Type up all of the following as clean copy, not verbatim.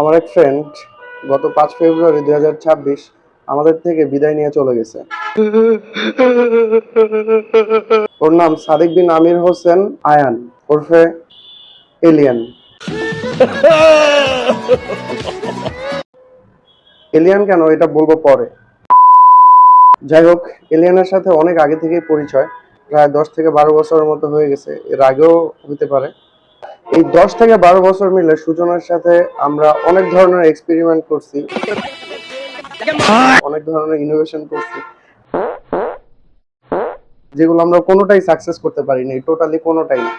আমার এক ফ্রেন্ড গত 5 ফেব্রুয়ারি 2026 আমাদের থেকে বিদায় নিয়ে চলে গেছে। ওর নাম সাদিক বিন আমির হোসেন আয়ান ওরফে এলিয়ান। এলিয়ান কেন এটা বলবো পরে। যাই হোক, এলিয়ানের সাথে অনেক আগে থেকেই পরিচয়, প্রায় 10 থেকে 12 বছরের মতো হয়ে গেছে, এর আগেও হতে পারে। এই 10 থেকে 12 বছর মিলে সুজনের সাথে আমরা অনেক ধরনের এক্সপেরিমেন্ট করছি, অনেক ধরনের ইনোভেশন করছি, যেগুলো আমরা কোনোটাই সাকসেস করতে পারিনি, টোটালি কোনোটাই না।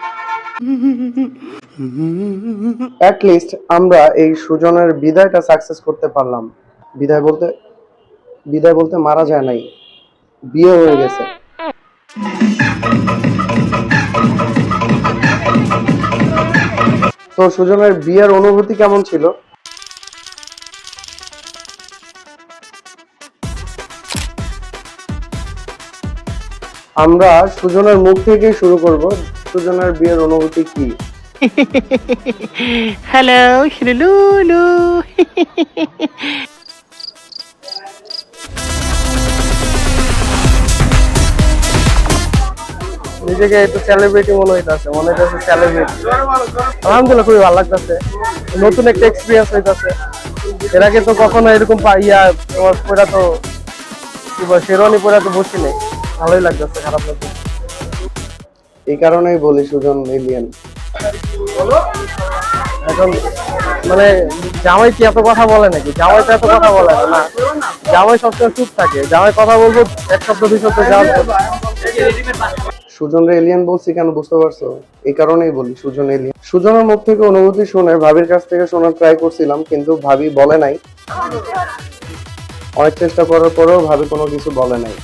অ্যাট লিস্ট আমরা এই সুজনের বিদায়টা সাকসেস করতে পারলাম। বিদায় বলতে মারা যায় নাই, বিয়ে হয়ে গেছে। তো সুজনের বিয়ের অনুভূতি কেমন ছিল? আমরা সুজনের মুখ থেকেই শুরু করব। সুজনের বিয়ের অনুভূতি কি? হ্যালো লুলু। নিজেকে একটু সেলিব্রিটি মনে হইতাছে, সেলিব্রিটি। আলহামদুলিল্লাহ, খুবই ভালো লাগতেছে, নতুন একটা এক্সপিরিয়েন্স হইতাছে। এর আগে তো কখনো এরকম তোমার পড়া তো কি বল, শেরওয়ানি পড়া তো বসি নেই, ভালোই লাগতেছে, খারাপ লাগতেছে। এই কারণেই বলি সুজন এলিয়ান। এখন মানে জামাই কি এত কথা বলে নাকি? জামাই তো এত কথা বলে না, জামাই সবসময় চুপ থাকে। জামাই কথা বলবো এক সপ্তাহ 2 সপ্তাহ যাওয়ার। সুজনরে এলিয়ান বলছি কেন বুঝতে পারছো? এই কারণেই বলি সুজন এলিয়ান। সুজনের মুখ থেকে অনুভূতি শুনে ভাবির কাছ থেকে শোনার ট্রাই করছিলাম, কিন্তু ভাবি বলে নাই। অনেক চেষ্টা করার পরেও ভাবি কোনো কিছু বলে নাই।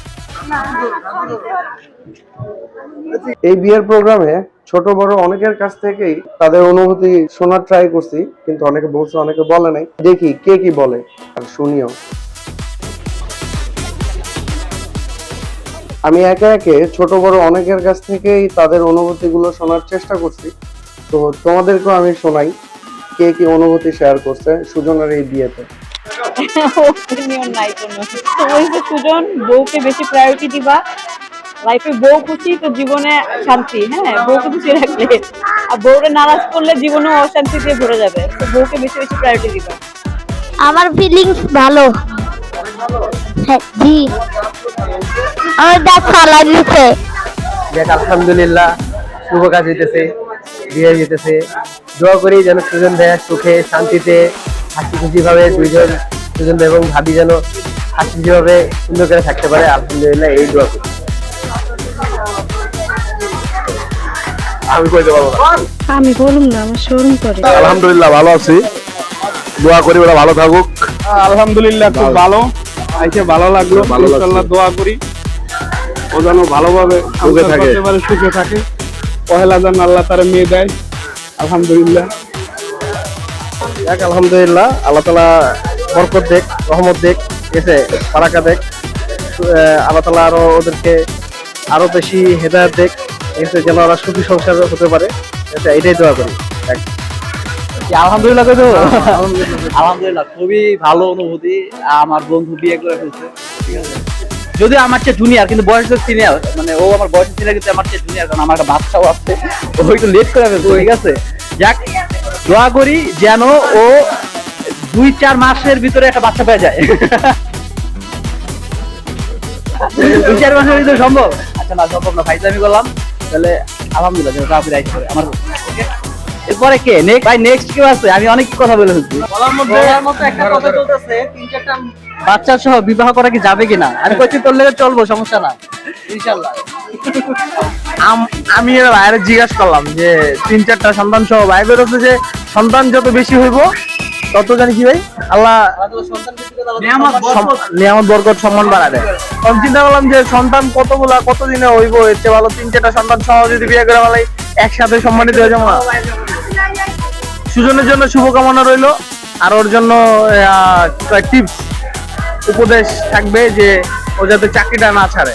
এই বিয়ের প্রোগ্রামে ছোট বড় অনেকের কাছ থেকেই তাদের অনুভূতি শোনার ট্রাই করছি, কিন্তু অনেকে বলছে, অনেকে বলে নাই। দেখি কে কি বলে আর শুনিও। আমি একে একে ছোট বড় অনেকের কাছ থেকেই তাদের অনুভূতিগুলো শোনার চেষ্টা করছি। তো তোমাদেরকেও আমি শোনাই কে কি অনুভূতি শেয়ার করছে সুজনের এই বিয়েতে। ওপিনিয়ন নাই কোনো। তো সুজন, বউকে বেশি প্রায়োরিটি দিবা। লাইফে বউ খুশি তো জীবনে শান্তি। হ্যাঁ, বউকে খুশি রাখলে, আর বউরে নারাজ করলে জীবনে অশান্তি দিয়ে ভরে যাবে। তো বউকে বেশি বেশি প্রায়োরিটি দিবা। আমার ফিলিংস ভালো। হ্যাঁ জি, আমার দেখ ভালো লাগছে। দেখ আলহামদুলিল্লাহ, শুভ কাজ হইতেছে, বিয়ে হইতেছে। দোয়া করি যেন সুজন ভাইয়া সুখে শান্তিতে হাসি খুশি ভাবে সুজন এবং ভাবি যেন হাসি খুশি ভাবে সুন্দর করে থাকতে পারে। আলহামদুলিল্লাহ, এই দোয়া করি। আমি কইতে পারবো না। আমি বলুম না, আমার শোরুম করে। আলহামদুলিল্লাহ ভালো আছি, দোয়া করি ওরা ভালো থাকুক। আলহামদুলিল্লাহ খুব ভালো আইছে, ভালো লাগলো। ইনশাআল্লাহ দোয়া করি ও যেন ভালোভাবে সুখে থাকে। পহেলা যেন আল্লাহ তার মেয়ে দেয়। আলহামদুলিল্লাহ, আলহামদুলিল্লাহ, আল্লাহ তাআলা বরকত দেখ, রহমত দেখ, এসে বারাকা দেখ। আল্লাহ তাআলা আরো ওদেরকে আরো বেশি হেদায়েত দেখ, এসে যেন ওরা সুখী সংসার হতে পারে। এটাই দোয়া করি। আলহামদুলিল্লাহ আলহামদুলিল্লাহ খুবই ভালো অনুভূতি। আমার বন্ধু বিয়ে করে ফেলছে, ঠিক আছে। যদিও আমার চেয়ে জুনিয়র, কিন্তু বয়সের সিনিয়র, মানে ও আমার বয়সের সিনিয়র, কিন্তু আমার চেয়ে জুনিয়র, কারণ আমার একটা বাচ্চাও আছে। ও একটু লেট করে ফেলছে, ঠিক আছে। যাক, দোয়া করি যেন ও 2-4 মাসের ভিতরে একটা বাচ্চা পেয়ে যায়। 2-4 মাসের ভিতরে সম্ভব? আচ্ছা না, সম্ভব না, ফাইজলামি করলাম। তাহলে আলহামদুলিল্লাহ যেন তাড়াতাড়ি আইতে পারে আমার। এরপরে কে ভাই, নেক্সট কেউ আছে? আমি অনেক কথা বলে ফেলছি। বাচ্চা সহ বিবাহ করা কি যাবে কিনা? আমি কইছি তোর লেগে চলবো, সমস্যা না, ইনশাআল্লাহ। আমি এর বাইরে জিজ্ঞাসা করলাম যে 3-4টা সন্তান সহ ভাই বেরোচ্ছে, যে সন্তান যত বেশি হইব তত জানি কি ভাই আল্লাহ নিয়ামত বরকত সম্মান বাড়াবে। তখন চিন্তা করলাম যে সন্তান কতদিনে হইব, এর চেয়ে ভালো 3-4টা সন্তান সহ যদি বিয়ে করে ভালো একসাথে সম্মানিত হয়ে যাবো। সুজনের জন্য শুভকামনা রইলো, আর ওর জন্য টিপস উপদেশ থাকবে যে ও যাতে চাকরিটা না ছাড়ে,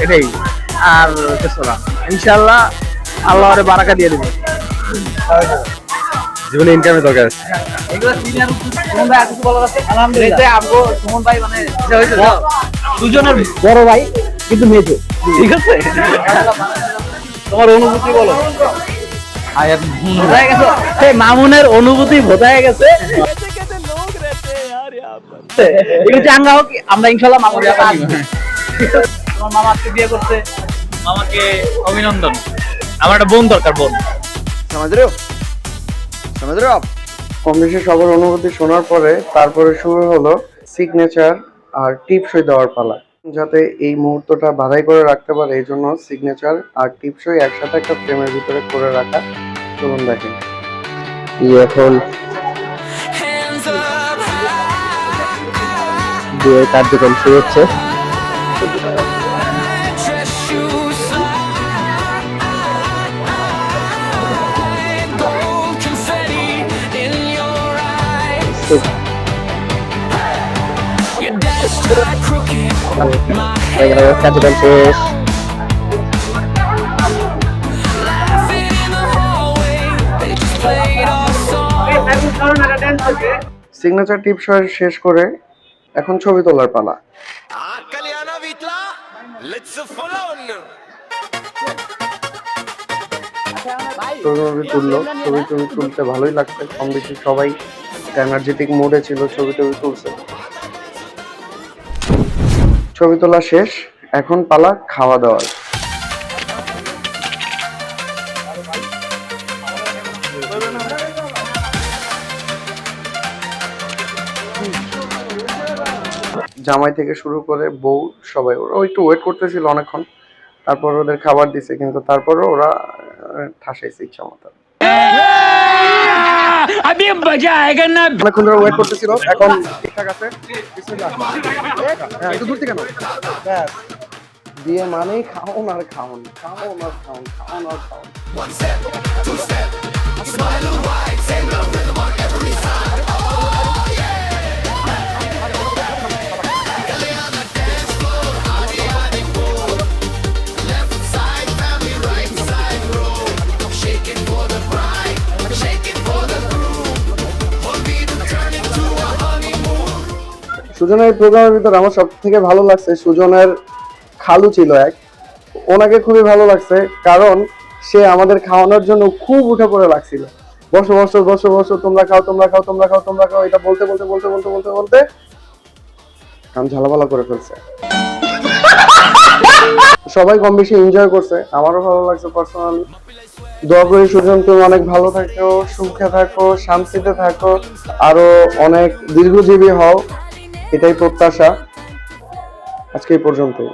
এটাই। আর কিছু না, ইনশাআল্লাহ আল্লাহ ওরে বারাকা দিয়ে দেবে। জীবনে ইনকামের দরকার আছে। এগুলো সিনিয়র সুমন ভাই আর কিছু বলার আছে? আলহামদুলিল্লাহ আমগো সুমন ভাই মানে দুজনের বড় ভাই কিন্তু মেজো, ঠিক আছে? তোমার অনুভূতি বলো। বোঝা গেছে সেই মামুনের অনুভূতি বোঝা গেছে। এগুলো চাঙ্গা হোক, আমরা ইনশাল্লাহ মামুন তোমার মামা আজকে বিয়ে করছে, মামাকে অভিনন্দন। আমার একটা বোন দরকার, বোন। কম বেশি সবার অনুভূতি শোনার পরে তারপরে শুরু হলো সিগনেচার আর টিপসই দেওয়ার পালা। যাতে এই মুহূর্তটা বাধাই করে রাখতে পারে এই জন্য সিগনেচার আর টিপসই একসাথে একটা ফ্রেমের ভিতরে করে রাখা। চলুন দেখেন এখন বিয়ের কার্যক্রম শুরু হচ্ছে। কার্যক্রম শেষ। সিগনেচার টিপস শেষ করে এখন ছবি তোলার পালা। ছবি তুলতে ভালোই লাগছে, কম বেশি সবাই এনার্জেটিক মোডে ছিল, ছবি তুলছে। ছবি তোলা শেষ, এখন পালা খাওয়া দাওয়ার। জামাই থেকে শুরু করে বউ সবাই ওরা একটু ওয়েট করতেছিল অনেকক্ষণ, তারপর ওদের খাবার দিছে, কিন্তু তারপরও ওরা ঠাসাইছে ইচ্ছা মতো। অনেকক্ষণ ধরে ওয়েট করতেছিল, এখন ঠিকঠাক আছে। একটু দূর থেকে বিয়ে মানেই খাওন আর খাওন, খাওন আর খাওন, খাওন আর খাওন। সুজনের প্রোগ্রামের ভিতরে আমার সব থেকে ভালো লাগছে সুজনের খালু ছিল এক, ওনাকে খুবই ভালো লাগছে কারণ সে আমাদের খাওয়ানোর জন্য খুব উঠে পড়ে লাগছিল। বসো বসো বসো বসো, তোমরা খাও তোমরা খাও তোমরা খাও তোমরা খাও, এটা বলতে বলতে বলতে বলতে বলতে বলতে কান ঝালাপালা করে ফেলছে। সবাই কম বেশি এনজয় করছে, আমারও ভালো লাগছে পার্সোনালি। দোয়া করি সুজন তুমি অনেক ভালো থাকো, সুখে থাকো, শান্তিতে থাকো, আরো অনেক দীর্ঘজীবী হও, এটাই প্রত্যাশা। আজকে এই পর্যন্তই।